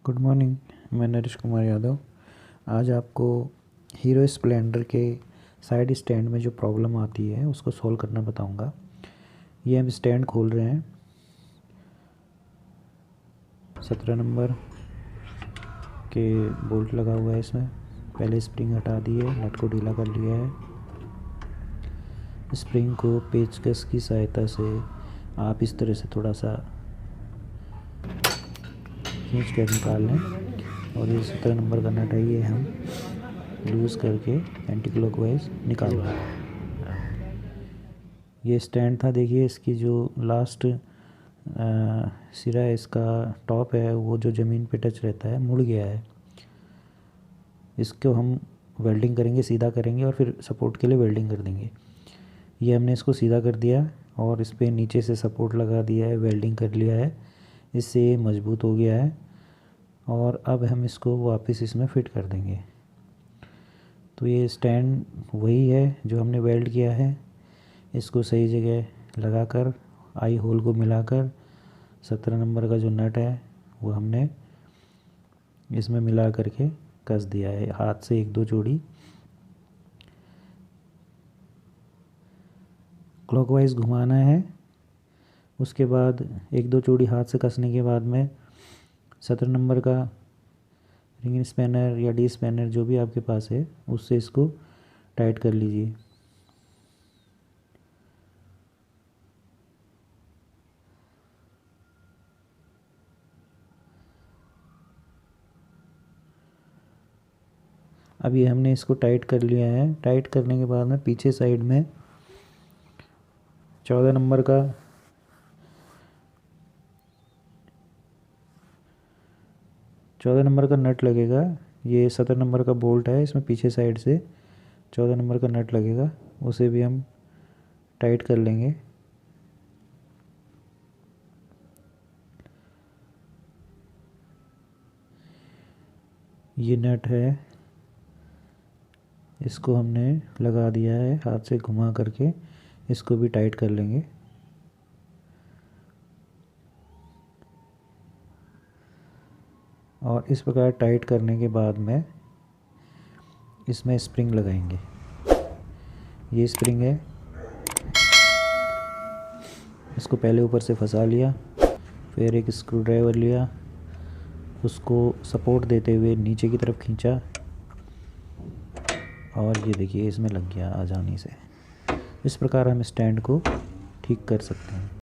Good morning. मैं नरेश कुमार यादव। आज आपको हीरो स्प्लेंडर के साइड स्टैंड में जो प्रॉब्लम आती है उसको सॉल्व करना बताऊंगा। ये हम स्टैंड खोल रहे हैं। 17 नंबर के बोल्ट लगा हुआ है इसमें। पहले स्प्रिंग हटा दी है, नट को ढीला कर लिया है। स्प्रिंग को पेचकस की सहायता से आप इस तरह से थोड़ा सा खींच कर निकाल लें और ये 17 नंबर का नट है, ये हम लूज़ करके एंटी क्लॉकवाइज निकाल लें। ये स्टैंड था, देखिए इसकी जो लास्ट सिरा है, इसका टॉप है वो जो ज़मीन पे टच रहता है मुड़ गया है। इसको हम वेल्डिंग करेंगे, सीधा करेंगे और फिर सपोर्ट के लिए वेल्डिंग कर देंगे। ये हमने इसको सीधा कर दिया और इस पर नीचे से सपोर्ट लगा दिया है, वेल्डिंग कर लिया है। इससे ये मजबूत हो गया है और अब हम इसको वापस इसमें फिट कर देंगे। तो ये स्टैंड वही है जो हमने वेल्ड किया है। इसको सही जगह लगाकर आई होल को मिलाकर 17 नंबर का जो नट है वो हमने इसमें मिला करके कस दिया है। हाथ से 1-2 जोड़ी क्लॉकवाइज घुमाना है। उसके बाद 1-2 जोड़ी हाथ से कसने के बाद में 17 नंबर का रिंग स्पैनर या डी स्पैनर जो भी आपके पास है उससे इसको टाइट कर लीजिए। अभी हमने इसको टाइट कर लिया है। टाइट करने के बाद में पीछे साइड में 14 नंबर का नट लगेगा। ये 17 नंबर का बोल्ट है, इसमें पीछे साइड से 14 नंबर का नट लगेगा, उसे भी हम टाइट कर लेंगे। ये नट है, इसको हमने लगा दिया है, हाथ से घुमा करके इसको भी टाइट कर लेंगे। और इस प्रकार टाइट करने के बाद में इसमें स्प्रिंग लगाएंगे। ये स्प्रिंग है, इसको पहले ऊपर से फंसा लिया, फिर एक स्क्रू ड्राइवर लिया, उसको सपोर्ट देते हुए नीचे की तरफ खींचा और ये देखिए इसमें लग गया आसानी से। इस प्रकार हम स्टैंड को ठीक कर सकते हैं।